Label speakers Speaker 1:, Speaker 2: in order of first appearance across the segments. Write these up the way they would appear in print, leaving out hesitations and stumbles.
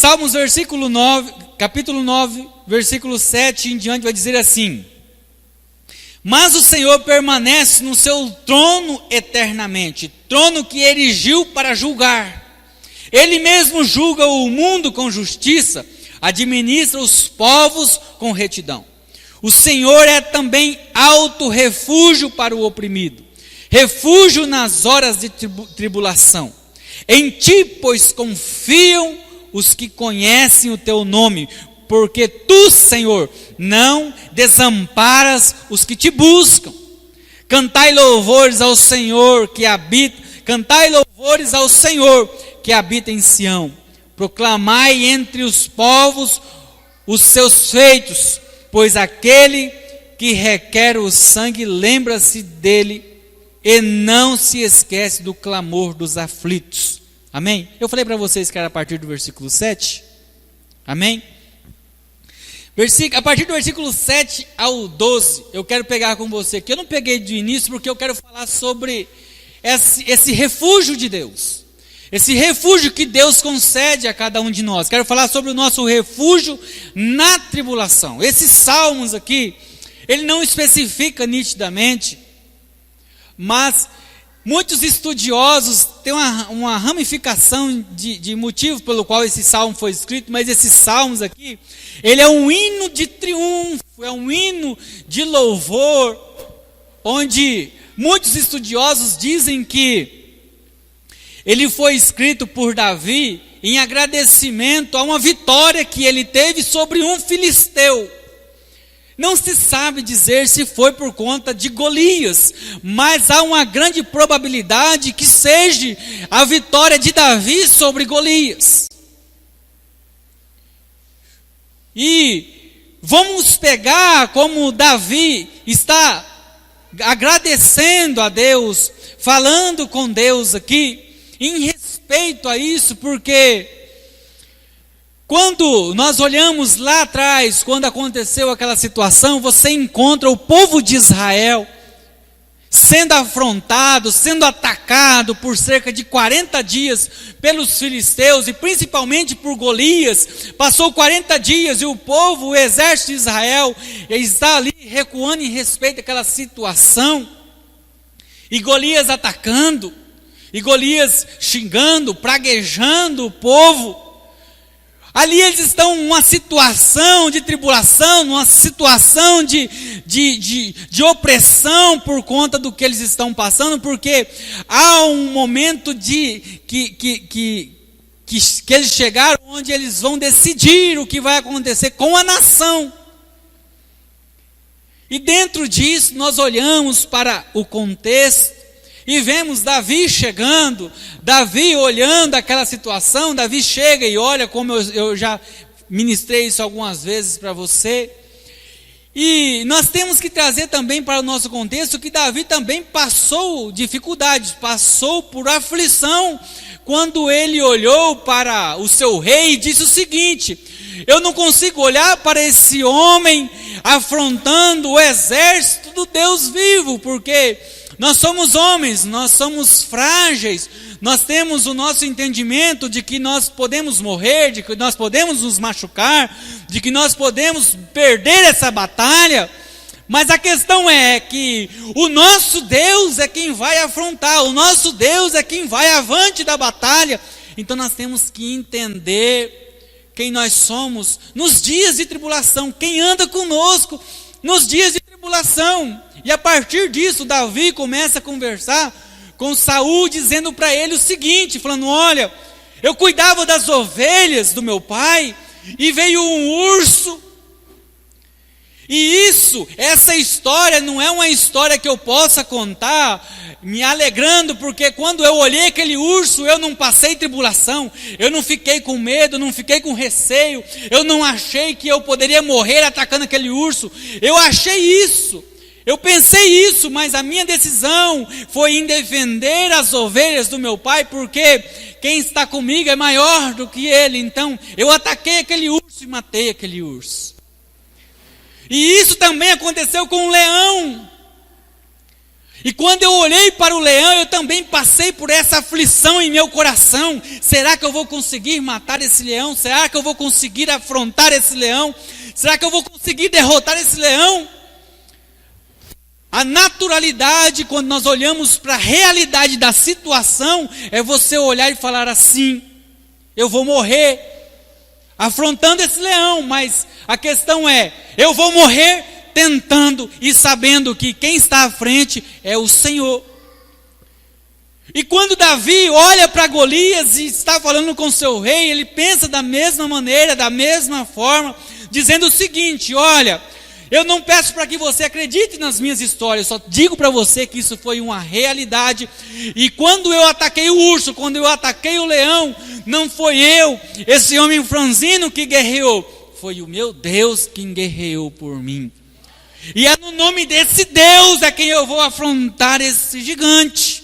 Speaker 1: Salmos capítulo 9, versículo 7 em diante vai dizer assim: mas o Senhor permanece no seu trono eternamente, trono que erigiu para julgar. Ele mesmo julga o mundo com justiça, administra os povos com retidão. O Senhor é também alto refúgio para o oprimido, refúgio nas horas de tribulação. Em ti, pois, confiam os que conhecem o teu nome, porque tu, Senhor, não desamparas os que te buscam. Cantai louvores ao Senhor que habita, cantai louvores ao Senhor que habita em Sião. Proclamai entre os povos os seus feitos, pois aquele que requer o sangue lembra-se dele e não se esquece do clamor dos aflitos. Amém? Eu falei para vocês que era a partir do versículo 7. Amém? A partir do versículo 7 ao 12, eu quero pegar com você, que eu não peguei do início, porque eu quero falar sobre esse refúgio de Deus. Esse refúgio que Deus concede a cada um de nós. Quero falar sobre o nosso refúgio na tribulação. Esses salmos aqui, ele não especifica nitidamente, mas muitos estudiosos têm uma ramificação de motivo pelo qual esse salmo foi escrito, mas esses salmos aqui, ele é um hino de triunfo, é um hino de louvor, onde muitos estudiosos dizem que ele foi escrito por Davi em agradecimento a uma vitória que ele teve sobre um filisteu. Não se sabe dizer se foi por conta de Golias, mas há uma grande probabilidade que seja a vitória de Davi sobre Golias. E vamos pegar como Davi está agradecendo a Deus, falando com Deus aqui, em respeito a isso, porque quando nós olhamos lá atrás, quando aconteceu aquela situação, você encontra o povo de Israel sendo afrontado, sendo atacado por cerca de 40 dias pelos filisteus e principalmente por Golias. Passou 40 dias e o povo, o exército de Israel, está ali recuando em respeito àquela situação, e Golias atacando, e Golias xingando, praguejando o povo. Ali eles estão numa situação de tribulação, numa situação de opressão por conta do que eles estão passando, porque há um momento que eles chegaram onde eles vão decidir o que vai acontecer com a nação. E dentro disso nós olhamos para o contexto e vemos Davi chegando, Davi olhando aquela situação. Davi chega e olha, como eu já ministrei isso algumas vezes para você. E nós temos que trazer também para o nosso contexto que Davi também passou dificuldades, passou por aflição, quando ele olhou para o seu rei e disse o seguinte: eu não consigo olhar para esse homem afrontando o exército do Deus vivo, porque nós somos homens, nós somos frágeis, nós temos o nosso entendimento de que nós podemos morrer, de que nós podemos nos machucar, de que nós podemos perder essa batalha, mas a questão é que o nosso Deus é quem vai afrontar, o nosso Deus é quem vai avante da batalha. Então nós temos que entender quem nós somos nos dias de tribulação, quem anda conosco nos dias de tribulação. E a partir disso, Davi começa a conversar com Saul, dizendo para ele o seguinte, falando: olha, eu cuidava das ovelhas do meu pai, e veio um urso. E essa história não é uma história que eu possa contar me alegrando, porque quando eu olhei aquele urso, eu não passei tribulação, eu não fiquei com medo, não fiquei com receio, eu não achei que eu poderia morrer atacando aquele urso. Eu achei isso, eu pensei isso, mas a minha decisão foi em defender as ovelhas do meu pai, porque quem está comigo é maior do que ele. Então eu ataquei aquele urso e matei aquele urso. E isso também aconteceu com o leão. E quando eu olhei para o leão, eu também passei por essa aflição em meu coração. Será que eu vou conseguir matar esse leão? Será que eu vou conseguir afrontar esse leão? Será que eu vou conseguir derrotar esse leão? A naturalidade, quando nós olhamos para a realidade da situação, é você olhar e falar assim: eu vou morrer afrontando esse leão, mas a questão é, eu vou morrer tentando e sabendo que quem está à frente é o Senhor. E quando Davi olha para Golias e está falando com seu rei, ele pensa da mesma maneira, da mesma forma, dizendo o seguinte: olha, eu não peço para que você acredite nas minhas histórias, só digo para você que isso foi uma realidade. E quando eu ataquei o urso, quando eu ataquei o leão, não foi eu, esse homem franzino que guerreou, foi o meu Deus quem guerreou por mim. E é no nome desse Deus a quem eu vou afrontar esse gigante.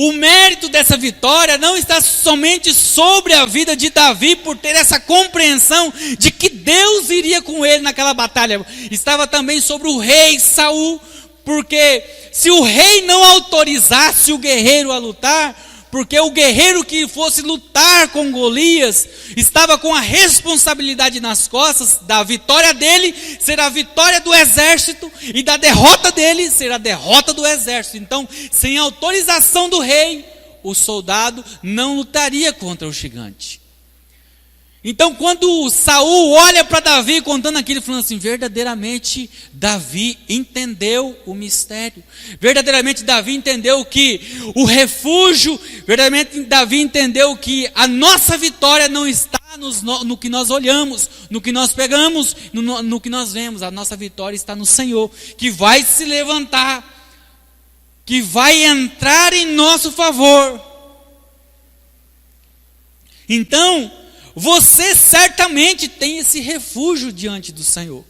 Speaker 1: O mérito dessa vitória não está somente sobre a vida de Davi, por ter essa compreensão de que Deus iria com ele naquela batalha. Estava também sobre o rei Saul, porque se o rei não autorizasse o guerreiro a lutar, porque o guerreiro que fosse lutar com Golias estava com a responsabilidade nas costas da vitória dele, será a vitória do exército, e da derrota dele será a derrota do exército. Então, sem autorização do rei, o soldado não lutaria contra o gigante. Então, quando Saul olha para Davi contando aquilo, falando assim, verdadeiramente Davi entendeu o mistério, verdadeiramente Davi entendeu que o refúgio, verdadeiramente Davi entendeu que a nossa vitória não está no que nós olhamos, no que nós pegamos, no que nós vemos. A nossa vitória está no Senhor, que vai se levantar, que vai entrar em nosso favor. Então, você certamente tem esse refúgio diante do Senhor.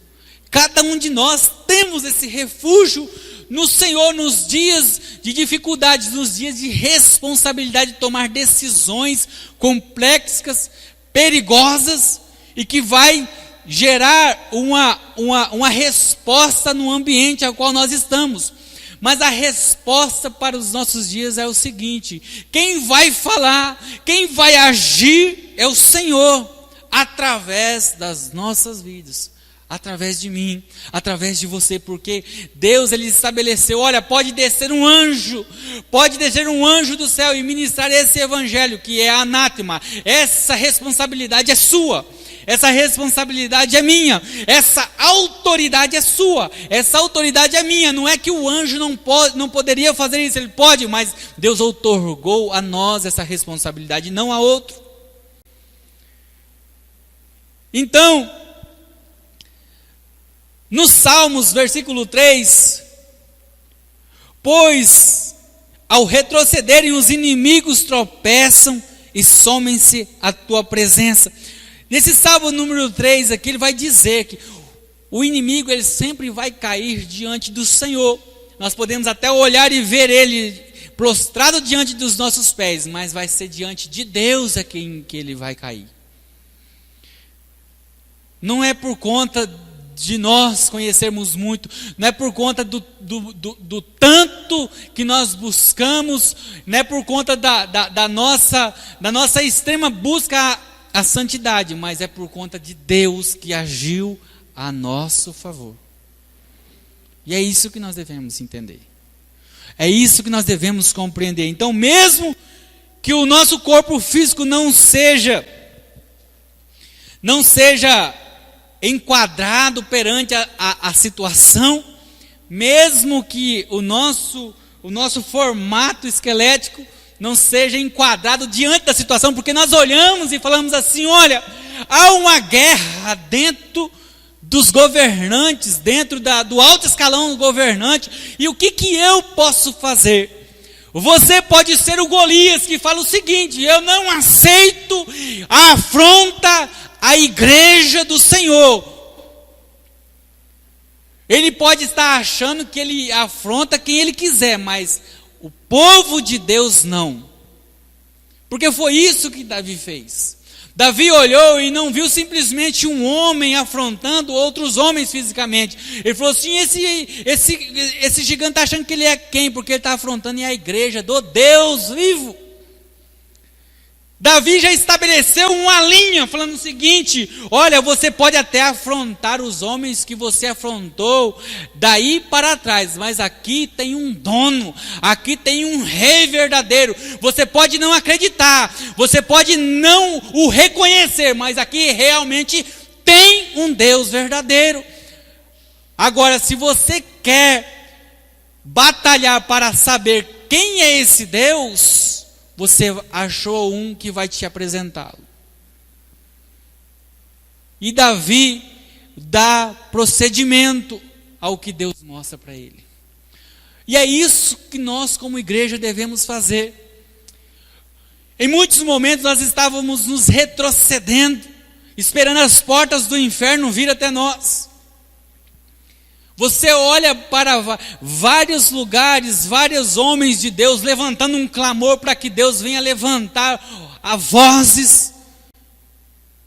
Speaker 1: Cada um de nós temos esse refúgio no Senhor nos dias de dificuldades, nos dias de responsabilidade de tomar decisões complexas, perigosas, e que vai gerar uma resposta no ambiente ao qual nós estamos. Mas a resposta para os nossos dias é o seguinte: quem vai falar, quem vai agir é o Senhor, através das nossas vidas, através de mim, através de você, porque Deus, Ele estabeleceu, olha, pode descer um anjo do céu e ministrar esse evangelho, que é anátema. Essa responsabilidade é sua. Essa responsabilidade é minha, essa autoridade é sua, essa autoridade é minha. Não é que o anjo não poderia fazer isso, ele pode, mas Deus outorgou a nós essa responsabilidade, não a outro. Então, nos Salmos, versículo 3, pois ao retrocederem os inimigos tropeçam e somem-se à tua presença. Nesse Salmo número 3 aqui, ele vai dizer que o inimigo, ele sempre vai cair diante do Senhor. Nós podemos até olhar e ver ele prostrado diante dos nossos pés, mas vai ser diante de Deus a quem que ele vai cair. Não é por conta de nós conhecermos muito, não é por conta do tanto que nós buscamos, não é por conta da nossa extrema busca a santidade, mas é por conta de Deus que agiu a nosso favor. E é isso que nós devemos entender. É isso que nós devemos compreender. Então, mesmo que o nosso corpo físico não seja enquadrado perante a situação, mesmo que o nosso formato esquelético não seja enquadrado diante da situação, porque nós olhamos e falamos assim, olha, há uma guerra dentro dos governantes, dentro do alto escalão governante, e o que eu posso fazer? Você pode ser o Golias que fala o seguinte, eu não aceito a afronta à igreja do Senhor. Ele pode estar achando que ele afronta quem ele quiser, mas o povo de Deus não. Porque foi isso que Davi fez. Davi olhou e não viu simplesmente um homem afrontando outros homens fisicamente. Ele falou assim, esse gigante está achando que ele é quem? Porque ele está afrontando a igreja do Deus vivo. Davi já estabeleceu uma linha, falando o seguinte, olha, você pode até afrontar os homens que você afrontou daí para trás, mas aqui tem um dono, aqui tem um rei verdadeiro. Você pode não acreditar, você pode não o reconhecer, mas aqui realmente tem um Deus verdadeiro. Agora, se você quer batalhar para saber quem é esse Deus, você achou um que vai te apresentá-lo. E Davi dá procedimento ao que Deus mostra para ele. E é isso que nós, como igreja, devemos fazer. Em muitos momentos nós estávamos nos retrocedendo, esperando as portas do inferno vir até nós. Você olha para vários lugares, vários homens de Deus levantando um clamor para que Deus venha levantar a vozes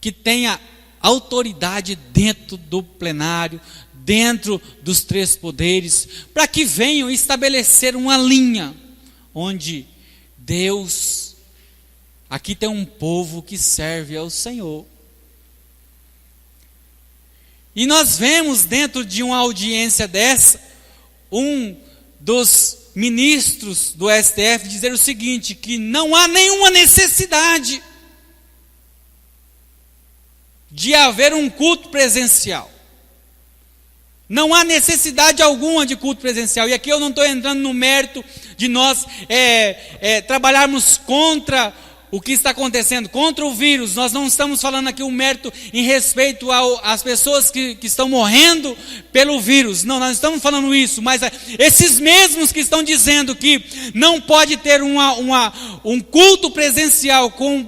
Speaker 1: que tenha autoridade dentro do plenário, dentro dos três poderes, para que venham estabelecer uma linha onde Deus, aqui tem um povo que serve ao Senhor. E nós vemos dentro de uma audiência dessa, um dos ministros do STF dizer o seguinte, que não há nenhuma necessidade de haver um culto presencial. Não há necessidade alguma de culto presencial. E aqui eu não estou entrando no mérito de nós trabalharmos contra o que está acontecendo, contra o vírus. Nós não estamos falando aqui um mérito em respeito às pessoas que estão morrendo pelo vírus. Não, nós estamos falando isso, mas esses mesmos que estão dizendo que não pode ter um culto presencial com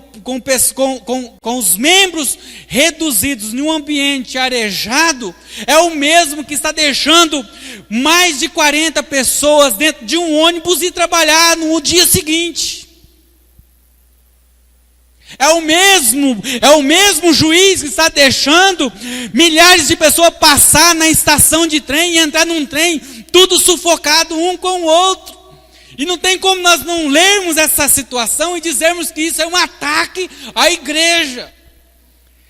Speaker 1: os membros reduzidos em um ambiente arejado, é o mesmo que está deixando mais de 40 pessoas dentro de um ônibus e trabalhar no dia seguinte. É o mesmo juiz que está deixando milhares de pessoas passar na estação de trem e entrar num trem, tudo sufocado um com o outro. E não tem como nós não lermos essa situação e dizermos que isso é um ataque à igreja.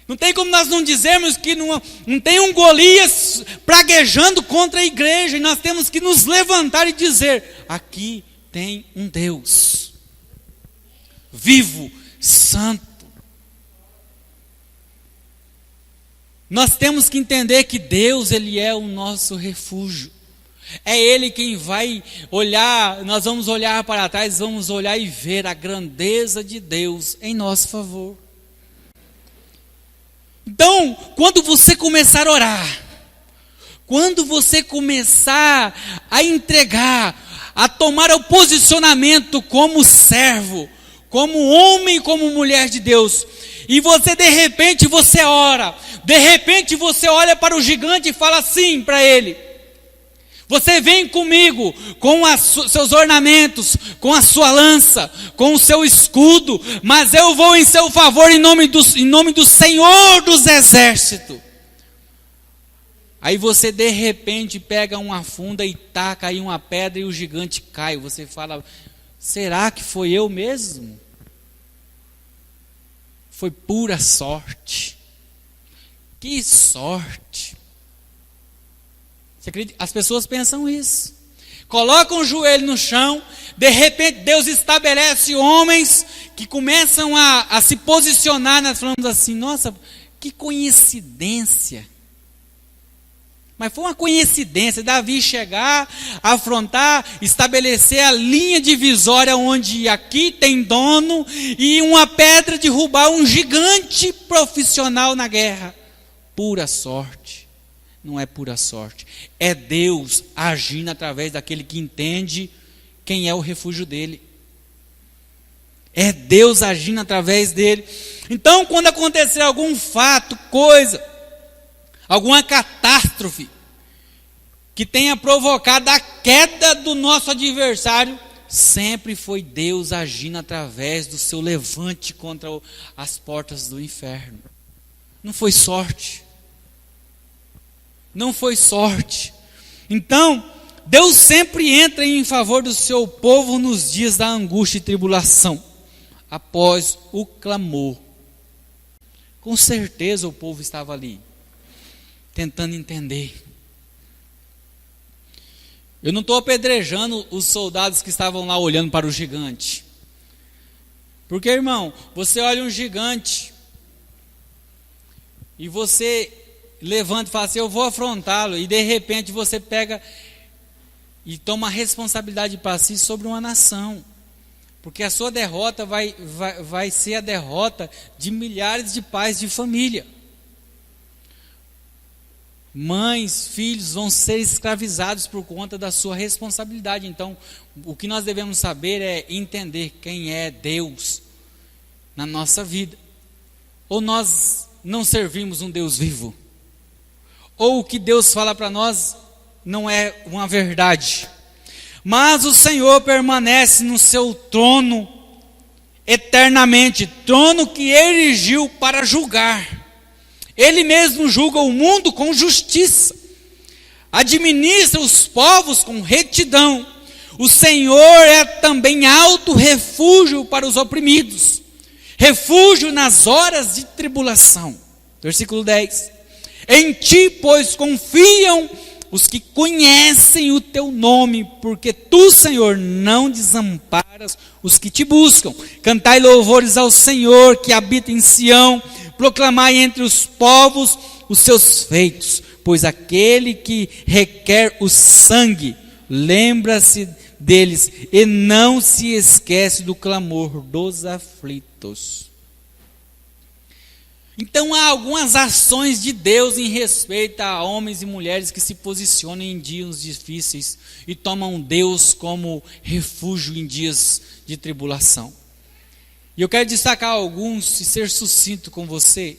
Speaker 1: Não tem como nós não dizermos que não tem um Golias praguejando contra a igreja. E nós temos que nos levantar e dizer, aqui tem um Deus vivo, santo. Nós temos que entender que Deus, Ele é o nosso refúgio. É Ele quem vai olhar, nós vamos olhar para trás, vamos olhar e ver a grandeza de Deus em nosso favor. Então, quando você começar a orar, quando você começar a entregar, a tomar o posicionamento como servo, como homem, como mulher de Deus, e você de repente você ora, de repente você olha para o gigante e fala assim para ele, você vem comigo com seus ornamentos, com a sua lança, com o seu escudo, mas eu vou em seu favor em nome do Senhor dos Exércitos. Aí você de repente pega uma funda e taca aí uma pedra e o gigante cai. Você fala, será que foi eu mesmo? Foi pura sorte. Que sorte. Você acredita? As pessoas pensam isso. Colocam o joelho no chão, de repente Deus estabelece homens que começam a se posicionar, nós falamos assim, nossa, que coincidência. Mas foi uma coincidência, Davi chegar, afrontar, estabelecer a linha divisória onde aqui tem dono e uma pedra derrubar um gigante profissional na guerra. Pura sorte. Não é pura sorte. É Deus agindo através daquele que entende quem é o refúgio dele. É Deus agindo através dele. Então, quando acontecer algum fato, coisa, alguma catástrofe que tenha provocado a queda do nosso adversário, sempre foi Deus agindo através do seu levante contra as portas do inferno. Não foi sorte. Não foi sorte. Então, Deus sempre entra em favor do seu povo nos dias da angústia e tribulação, após o clamor. Com certeza o povo estava ali, tentando entender. Eu não estou apedrejando os soldados que estavam lá olhando para o gigante. Porque, irmão, você olha um gigante e você levanta e fala assim, eu vou afrontá-lo, e de repente você pega e toma a responsabilidade para si sobre uma nação. Porque a sua derrota vai ser a derrota de milhares de pais de família. Mães, filhos vão ser escravizados por conta da sua responsabilidade. Então, o que nós devemos saber é entender quem é Deus na nossa vida. Ou nós não servimos um Deus vivo, ou o que Deus fala para nós não é uma verdade. Mas o Senhor permanece no seu trono eternamente, trono que erigiu para julgar. Ele mesmo julga o mundo com justiça, administra os povos com retidão. O Senhor é também alto refúgio para os oprimidos, refúgio nas horas de tribulação. Versículo 10. Em ti, pois, confiam os que conhecem o teu nome, porque tu, Senhor, não desamparas os que te buscam. Cantai louvores ao Senhor que habita em Sião, proclamai entre os povos os seus feitos, pois aquele que requer o sangue, lembra-se deles e não se esquece do clamor dos aflitos. Então há algumas ações de Deus em respeito a homens e mulheres que se posicionam em dias difíceis e tomam Deus como refúgio em dias de tribulação. E eu quero destacar alguns e ser sucinto com você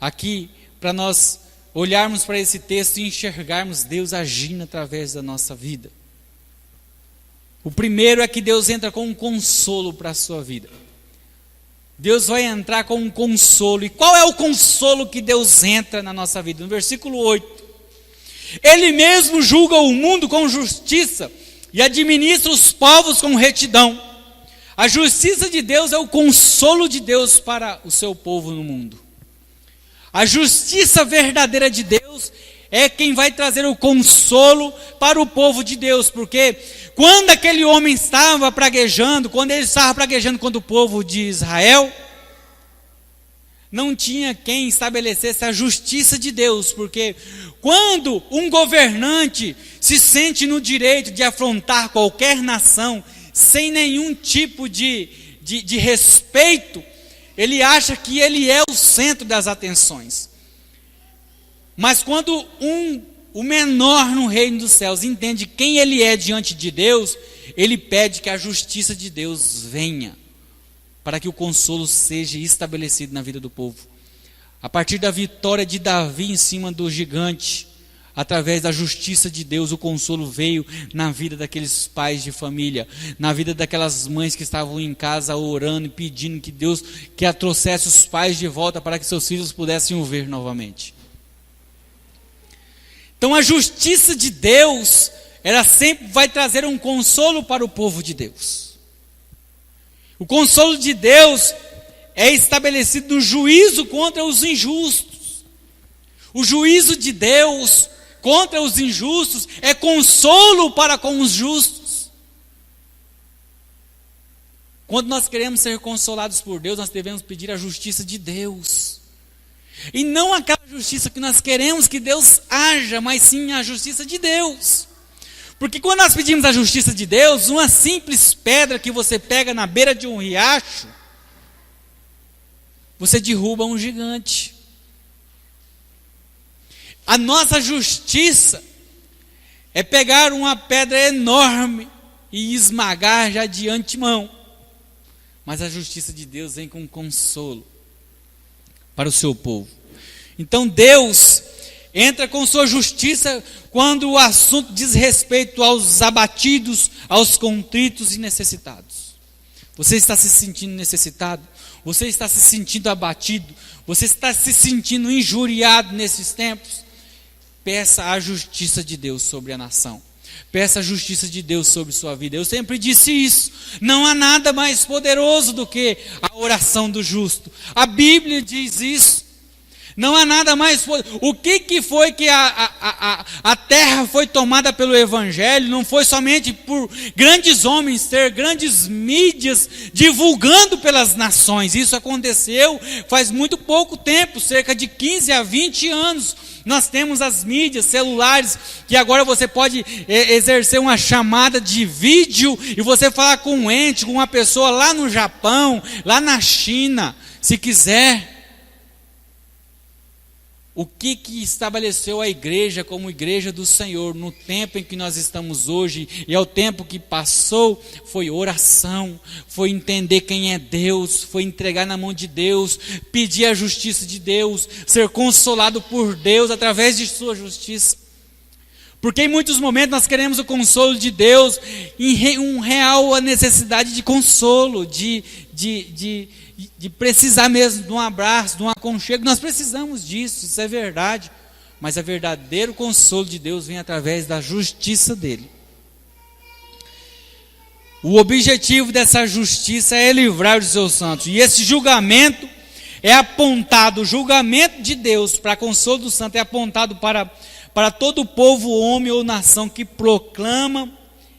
Speaker 1: aqui, para nós olharmos para esse texto e enxergarmos Deus agindo através da nossa vida. O primeiro é que Deus entra com um consolo para a sua vida. Deus vai entrar com um consolo. E qual é o consolo que Deus entra na nossa vida? No versículo 8. Ele mesmo julga o mundo com justiça e administra os povos com retidão. A justiça de Deus é o consolo de Deus para o seu povo no mundo. A justiça verdadeira de Deus é quem vai trazer o consolo para o povo de Deus. Porque quando aquele homem estava praguejando, quando ele estava praguejando contra o povo de Israel, não tinha quem estabelecesse a justiça de Deus. Porque quando um governante se sente no direito de afrontar qualquer nação, sem nenhum tipo de respeito, ele acha que ele é o centro das atenções. Mas quando o menor no reino dos céus entende quem ele é diante de Deus, ele pede que a justiça de Deus venha, para que o consolo seja estabelecido na vida do povo. A partir da vitória de Davi em cima do gigante, através da justiça de Deus, o consolo veio na vida daqueles pais de família, na vida daquelas mães que estavam em casa orando e pedindo que Deus que trouxesse os pais de volta para que seus filhos pudessem o ver novamente. Então a justiça de Deus, ela sempre vai trazer um consolo para o povo de Deus. O consolo de Deus é estabelecido no juízo contra os injustos. O juízo de Deus contra os injustos é consolo para com os justos. Quando nós queremos ser consolados por Deus, nós devemos pedir a justiça de Deus. E não aquela justiça que nós queremos que Deus haja, mas sim a justiça de Deus. Porque quando nós pedimos a justiça de Deus, uma simples pedra que você pega na beira de um riacho, você derruba um gigante. A nossa justiça é pegar uma pedra enorme e esmagar já de antemão. Mas a justiça de Deus vem com consolo para o seu povo. Então Deus entra com sua justiça quando o assunto diz respeito aos abatidos, aos contritos e necessitados. Você está se sentindo necessitado? Você está se sentindo abatido? Você está se sentindo injuriado nesses tempos? Peça a justiça de Deus sobre a nação. Peça a justiça de Deus sobre sua vida. Eu sempre disse isso. Não há nada mais poderoso do que a oração do justo. A Bíblia diz isso. Não há nada mais poderoso. O que foi que a terra foi tomada pelo Evangelho? Não foi somente por grandes homens ter grandes mídias divulgando pelas nações. Isso aconteceu faz muito pouco tempo, cerca de 15 a 20 anos. Nós temos as mídias celulares, que agora você pode exercer uma chamada de vídeo e você falar com um ente, com uma pessoa lá no Japão, lá na China, se quiser. O que estabeleceu a igreja como igreja do Senhor no tempo em que nós estamos hoje e ao tempo que passou foi oração, foi entender quem é Deus, foi entregar na mão de Deus, pedir a justiça de Deus, ser consolado por Deus através de sua justiça. Porque em muitos momentos nós queremos o consolo de Deus, em um real a necessidade de consolo, de precisar mesmo de um abraço, de um aconchego. Nós precisamos disso, isso é verdade. Mas o verdadeiro consolo de Deus vem através da justiça dele. O objetivo dessa justiça é livrar os seus santos. E esse julgamento é apontado, o julgamento de Deus para consolo do santo é apontado para todo o povo, homem ou nação que proclama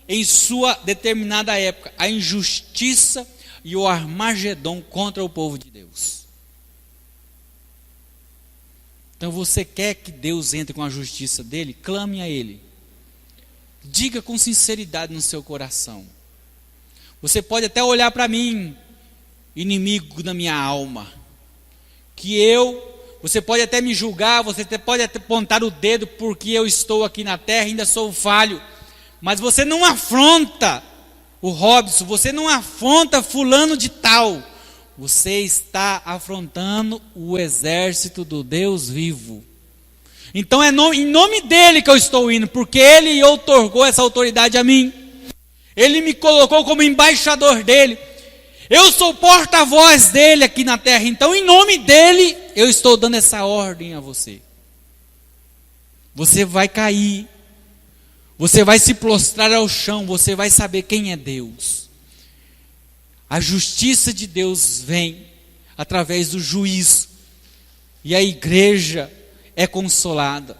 Speaker 1: em sua determinada época a injustiça e o Armagedon contra o povo de Deus. Então você quer que Deus entre com a justiça dele? Clame a ele. Diga com sinceridade no seu coração. Você pode até olhar para mim, inimigo da minha alma, você pode até me julgar, você pode até apontar o dedo porque eu estou aqui na terra, ainda sou falho, mas você não afronta o Robson, você não afronta fulano de tal, você está afrontando o exército do Deus vivo. Então é em nome dele que eu estou indo, porque ele outorgou essa autoridade a mim, ele me colocou como embaixador dele, eu sou porta-voz dele aqui na terra, então em nome dele eu estou dando essa ordem a você. Você vai cair, você vai se prostrar ao chão, você vai saber quem é Deus. A justiça de Deus vem através do juízo, e a igreja é consolada.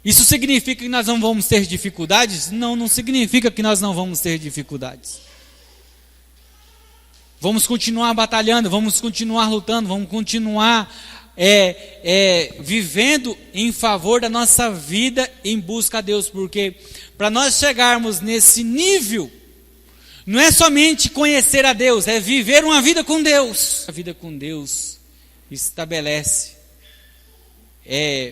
Speaker 1: Isso significa que nós não vamos ter dificuldades? Não, não significa que nós não vamos ter dificuldades. Vamos continuar batalhando, vamos continuar lutando, vamos continuar vivendo em favor da nossa vida em busca a Deus, porque para nós chegarmos nesse nível, não é somente conhecer a Deus, é viver uma vida com Deus. A vida com Deus estabelece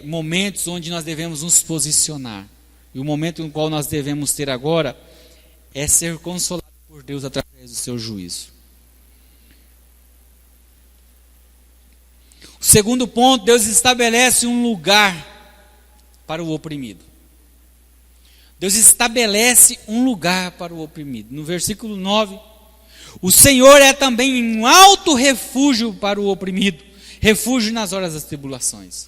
Speaker 1: momentos onde nós devemos nos posicionar, e o momento no qual nós devemos ter agora é ser consolado por Deus através do seu juízo. O segundo ponto, Deus estabelece um lugar para o oprimido. Deus estabelece um lugar para o oprimido. No versículo 9, o Senhor é também um alto refúgio para o oprimido, refúgio nas horas das tribulações.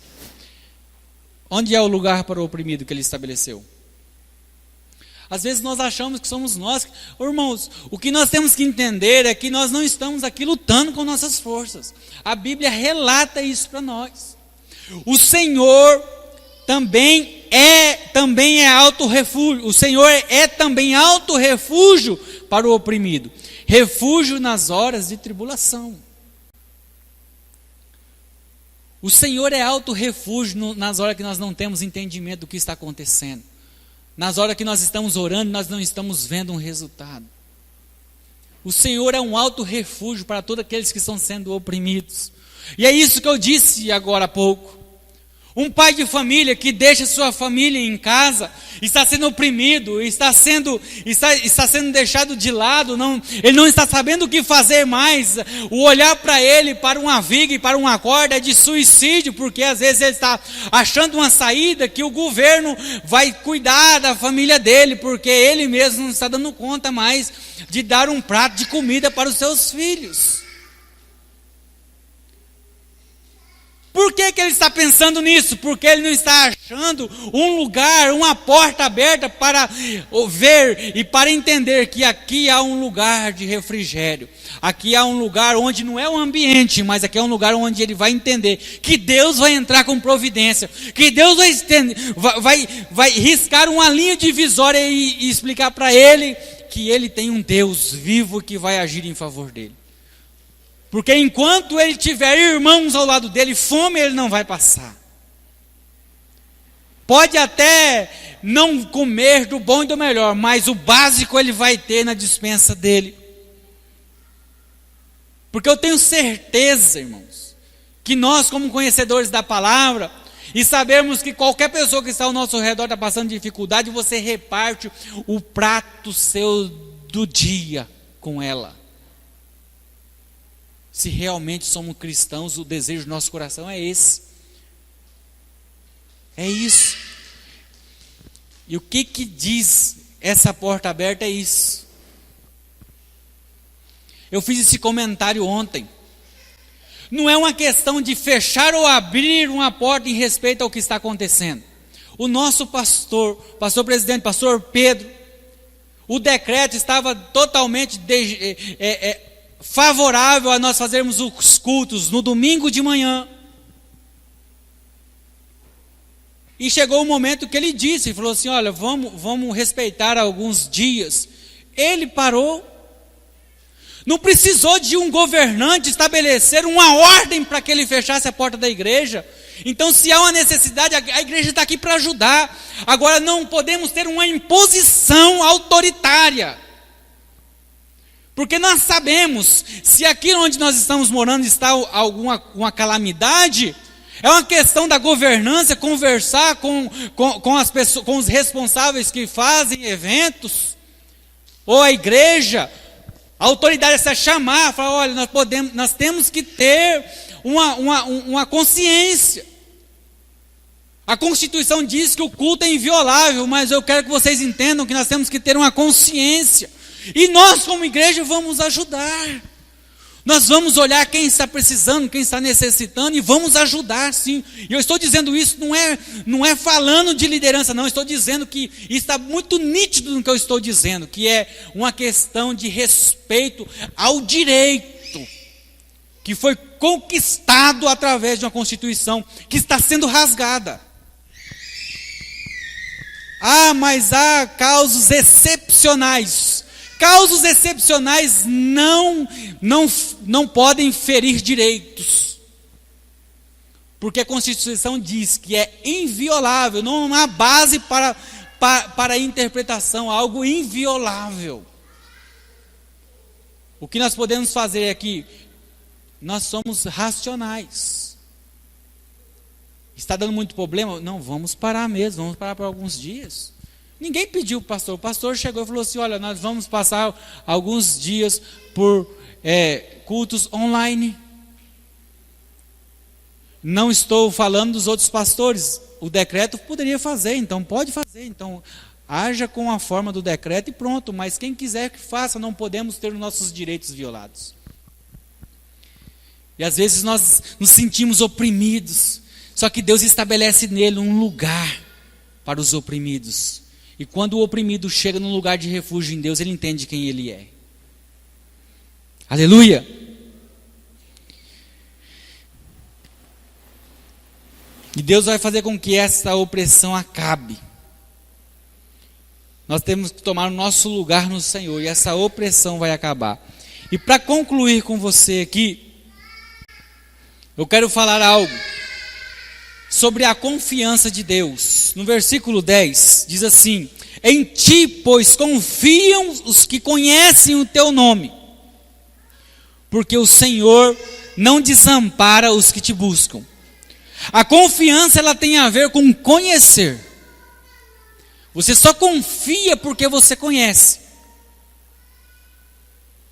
Speaker 1: Onde é o lugar para o oprimido que ele estabeleceu? Às vezes nós achamos que somos nós. Irmãos, o que nós temos que entender é que nós não estamos aqui lutando com nossas forças. A Bíblia relata isso para nós. O Senhor também é alto refúgio. O Senhor é também alto refúgio para o oprimido. Refúgio nas horas de tribulação. O Senhor é alto refúgio nas horas que nós não temos entendimento do que está acontecendo. Nas horas que nós estamos orando, nós não estamos vendo um resultado. O Senhor é um alto refúgio para todos aqueles que estão sendo oprimidos. E é isso que eu disse agora há pouco. Um pai de família que deixa sua família em casa, está sendo oprimido, está sendo deixado de lado, ele não está sabendo o que fazer mais. O olhar para ele, para uma viga e para uma corda é de suicídio, porque às vezes ele está achando uma saída que o governo vai cuidar da família dele, porque ele mesmo não está dando conta mais de dar um prato de comida para os seus filhos. Por que ele está pensando nisso? Porque ele não está achando um lugar, uma porta aberta para ver e para entender que aqui há um lugar de refrigério. Aqui há um lugar onde não é um ambiente, mas aqui é um lugar onde ele vai entender que Deus vai entrar com providência, que Deus vai riscar uma linha divisória e explicar para ele que ele tem um Deus vivo que vai agir em favor dele. Porque enquanto ele tiver irmãos ao lado dele, fome ele não vai passar. Pode até não comer do bom e do melhor, mas o básico ele vai ter na despensa dele. Porque eu tenho certeza, irmãos, que nós como conhecedores da palavra, e sabemos que qualquer pessoa que está ao nosso redor está passando dificuldade, você reparte o prato seu do dia com ela. Se realmente somos cristãos, o desejo do nosso coração é esse. É isso. E o que diz essa porta aberta é isso. Eu fiz esse comentário ontem. Não é uma questão de fechar ou abrir uma porta em respeito ao que está acontecendo. O nosso pastor presidente, pastor Pedro, o decreto estava totalmente favorável a nós fazermos os cultos no domingo de manhã. E chegou o momento que ele disse, falou assim, olha, vamos respeitar alguns dias. Ele parou. Não precisou de um governante estabelecer uma ordem para que ele fechasse a porta da igreja. Então, se há uma necessidade, a igreja está aqui para ajudar. Agora, não podemos ter uma imposição autoritária. Porque nós sabemos, se aqui onde nós estamos morando está uma calamidade, é uma questão da governança, conversar com as pessoas, com os responsáveis que fazem eventos, ou a igreja, a autoridade é chamar, falar, olha, nós temos que ter uma consciência. A Constituição diz que o culto é inviolável, mas eu quero que vocês entendam que nós temos que ter uma consciência. E nós, como igreja, vamos ajudar. Nós vamos olhar quem está precisando, quem está necessitando, e vamos ajudar, sim. E eu estou dizendo isso, não é falando de liderança, não. Estou dizendo que está muito nítido no que eu estou dizendo, que é uma questão de respeito ao direito, que foi conquistado através de uma Constituição, que está sendo rasgada. Mas há casos excepcionais. Casos excepcionais não podem ferir direitos. Porque a Constituição diz que é inviolável, não há base para a interpretação, algo inviolável. O que nós podemos fazer aqui? Nós somos racionais. Está dando muito problema? Não, vamos parar mesmo, vamos parar por alguns dias. Ninguém pediu para o pastor chegou e falou assim, olha, nós vamos passar alguns dias por cultos online. Não estou falando dos outros pastores, o decreto poderia fazer, então pode fazer, então haja com a forma do decreto e pronto, mas quem quiser que faça, não podemos ter os nossos direitos violados. E às vezes nós nos sentimos oprimidos, só que Deus estabelece nele um lugar para os oprimidos. E quando o oprimido chega num lugar de refúgio em Deus, ele entende quem ele é. Aleluia! E Deus vai fazer com que essa opressão acabe. Nós temos que tomar o nosso lugar no Senhor, e essa opressão vai acabar. E para concluir com você aqui, eu quero falar algo sobre a confiança de Deus. No versículo 10, diz assim, em ti, pois, confiam os que conhecem o teu nome, porque o Senhor não desampara os que te buscam. A confiança, ela tem a ver com conhecer. Você só confia porque você conhece.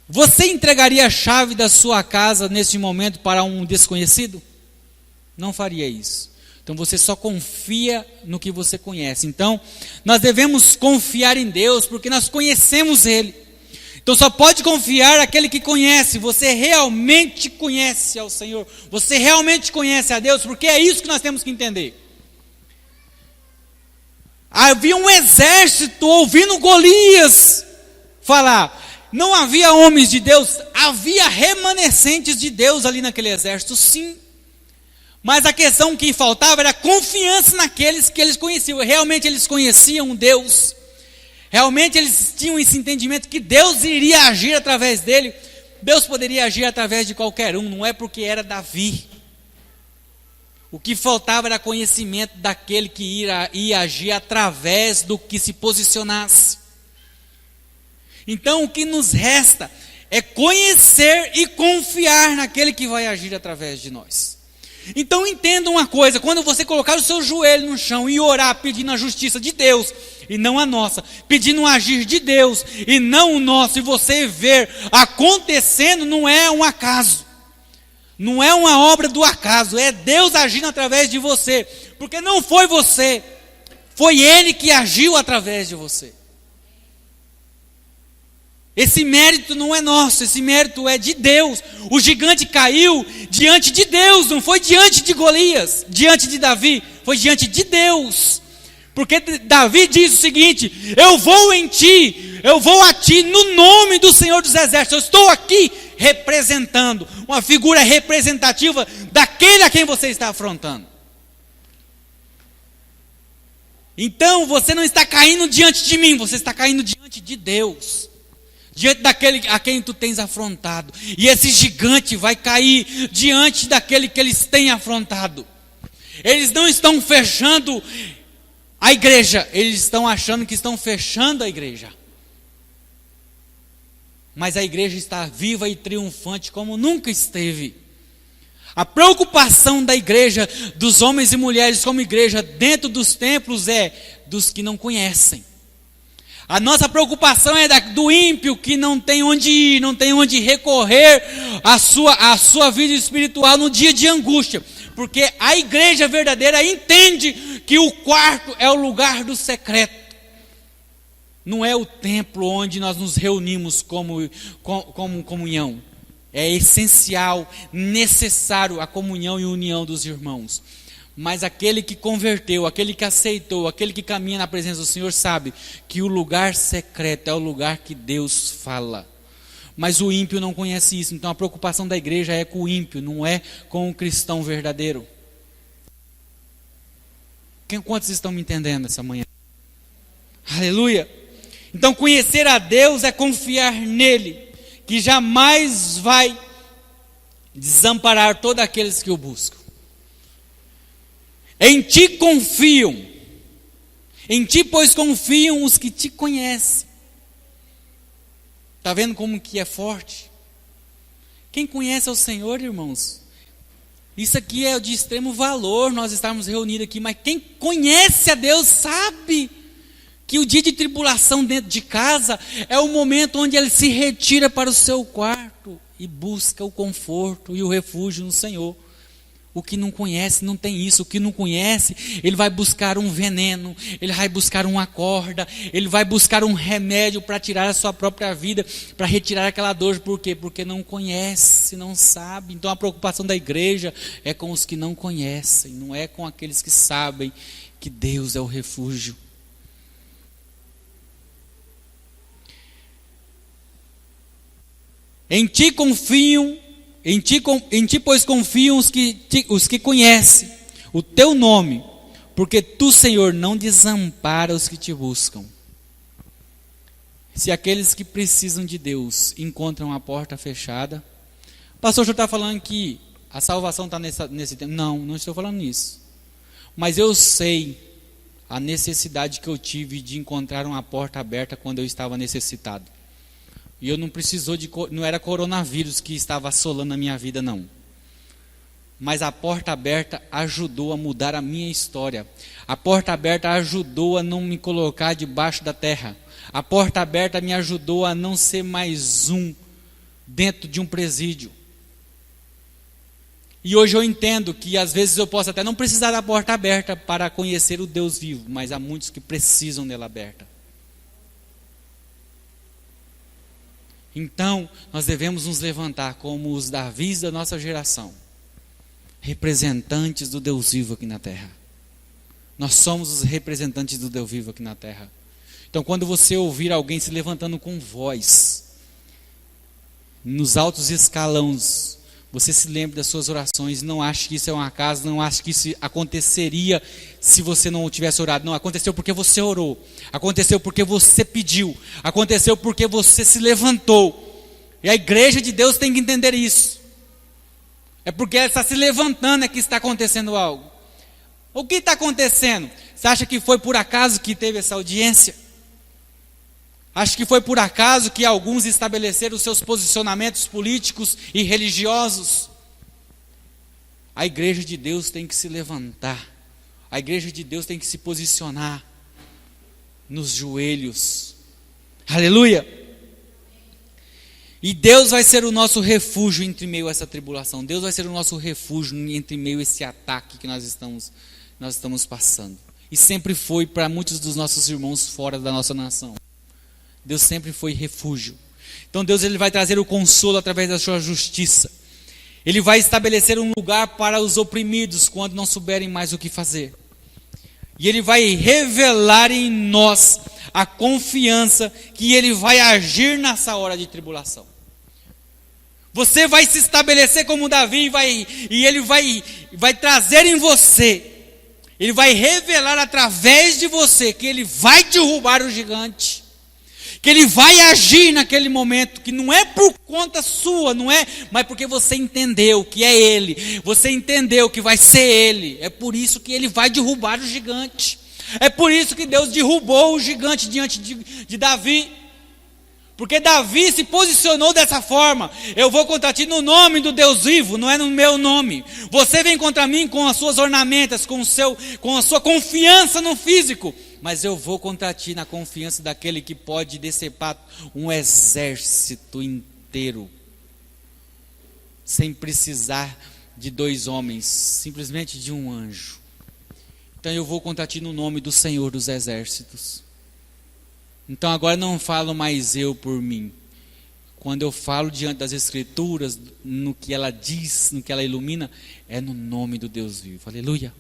Speaker 1: Você entregaria a chave da sua casa nesse momento para um desconhecido? Não faria isso. Então você só confia no que você conhece. Então nós devemos confiar em Deus porque nós conhecemos Ele. Então só pode confiar aquele que conhece. Você realmente conhece ao Senhor. Você realmente conhece a Deus, porque é isso que nós temos que entender. Havia um exército ouvindo Golias falar. Não havia homens de Deus, havia remanescentes de Deus ali naquele exército, sim. Mas a questão que faltava era confiança naqueles que eles conheciam. Realmente eles conheciam Deus. Realmente eles tinham esse entendimento que Deus iria agir através dele. Deus poderia agir através de qualquer um, não é porque era Davi. O que faltava era conhecimento daquele que ia agir através do que se posicionasse. Então o que nos resta é conhecer e confiar naquele que vai agir através de nós. Então entenda uma coisa, quando você colocar o seu joelho no chão e orar pedindo a justiça de Deus e não a nossa, pedindo um agir de Deus e não o nosso, e você ver acontecendo, não é um acaso, não é uma obra do acaso, é Deus agindo através de você, porque não foi você, foi Ele que agiu através de você. Esse mérito não é nosso, esse mérito é de Deus. O gigante caiu diante de Deus, não foi diante de Golias, diante de Davi, foi diante de Deus. Porque Davi diz o seguinte: eu vou em ti, eu vou a ti no nome do Senhor dos Exércitos. Eu estou aqui representando, uma figura representativa daquele a quem você está afrontando. Então você não está caindo diante de mim, você está caindo diante de Deus. Diante daquele a quem tu tens afrontado. E esse gigante vai cair diante daquele que eles têm afrontado. Eles não estão fechando a igreja, eles estão achando que estão fechando a igreja. Mas a igreja está viva e triunfante como nunca esteve. A preocupação da igreja, dos homens e mulheres como igreja dentro dos templos é dos que não conhecem. A nossa preocupação é do ímpio que não tem onde ir, não tem onde recorrer à sua vida espiritual no dia de angústia. Porque a igreja verdadeira entende que o quarto é o lugar do secreto. Não é o templo onde nós nos reunimos como comunhão. É essencial, necessário a comunhão e união dos irmãos. Mas aquele que converteu, aquele que aceitou, aquele que caminha na presença do Senhor sabe que o lugar secreto é o lugar que Deus fala. Mas o ímpio não conhece isso, então a preocupação da igreja é com o ímpio, não é com o cristão verdadeiro. Quantos estão me entendendo essa manhã? Aleluia! Então conhecer a Deus é confiar nele, que jamais vai desamparar todos aqueles que o buscam. Em ti confiam, em ti pois confiam os que te conhecem. Está vendo como que é forte? Quem conhece ao Senhor, irmãos, isso aqui é de extremo valor, nós estarmos reunidos aqui, mas quem conhece a Deus sabe que o dia de tribulação dentro de casa é o momento onde ele se retira para o seu quarto e busca o conforto e o refúgio no Senhor. O que não conhece não tem isso. O que não conhece, ele vai buscar um veneno, ele vai buscar uma corda, ele vai buscar um remédio para tirar a sua própria vida, para retirar aquela dor. Por quê? Porque não conhece, não sabe. Então a preocupação da igreja é com os que não conhecem, não é com aqueles que sabem que Deus é o refúgio. Em ti confiam. Em ti, pois, confiam os que conhecem o teu nome, porque tu, Senhor, não desampara os que te buscam. Se aqueles que precisam de Deus encontram a porta fechada, pastor, o senhor está falando que a salvação está nesse tempo? Não estou falando nisso. Mas eu sei a necessidade que eu tive de encontrar uma porta aberta quando eu estava necessitado. E eu não era coronavírus que estava assolando a minha vida, não. Mas a porta aberta ajudou a mudar a minha história. A porta aberta ajudou a não me colocar debaixo da terra. A porta aberta me ajudou a não ser mais um dentro de um presídio. E hoje eu entendo que às vezes eu posso até não precisar da porta aberta para conhecer o Deus vivo, mas há muitos que precisam dela aberta. Então, nós devemos nos levantar como os Davis da nossa geração, representantes do Deus vivo aqui na terra. Nós somos os representantes do Deus vivo aqui na terra. Então, quando você ouvir alguém se levantando com voz, nos altos escalões, você se lembre das suas orações. Não ache que isso é um acaso, não ache que isso aconteceria se você não tivesse orado. Não, aconteceu porque você orou, aconteceu porque você pediu, aconteceu porque você se levantou. E a igreja de Deus tem que entender isso. É porque ela está se levantando é que está acontecendo algo. O que está acontecendo? Você acha que foi por acaso que teve essa audiência? Acho que foi por acaso que alguns estabeleceram seus posicionamentos políticos e religiosos? A igreja de Deus tem que se levantar. A igreja de Deus tem que se posicionar nos joelhos. Aleluia! E Deus vai ser o nosso refúgio entre meio a essa tribulação. Deus vai ser o nosso refúgio entre meio a esse ataque que nós estamos passando. E sempre foi para muitos dos nossos irmãos fora da nossa nação. Deus sempre foi refúgio. Então Deus ele vai trazer o consolo através da sua justiça. Ele vai estabelecer um lugar para os oprimidos quando não souberem mais o que fazer. E Ele vai revelar em nós a confiança que Ele vai agir nessa hora de tribulação. Você vai se estabelecer como Davi e Ele vai trazer em você. Ele vai revelar através de você que Ele vai derrubar o gigante. Que Ele vai agir naquele momento, que não é por conta sua, não é, mas porque você entendeu que é Ele, você entendeu que vai ser Ele, é por isso que Ele vai derrubar o gigante, é por isso que Deus derrubou o gigante diante de Davi, porque Davi se posicionou dessa forma: eu vou contra ti no nome do Deus vivo, não é no meu nome. Você vem contra mim com as suas ornamentas, com a sua confiança no físico, mas eu vou contra ti na confiança daquele que pode decepar um exército inteiro, sem precisar de 2 homens, simplesmente de um anjo. Então eu vou contra ti no nome do Senhor dos exércitos. Então agora não falo mais eu por mim. Quando eu falo diante das Escrituras, no que ela diz, no que ela ilumina, é no nome do Deus vivo. Aleluia.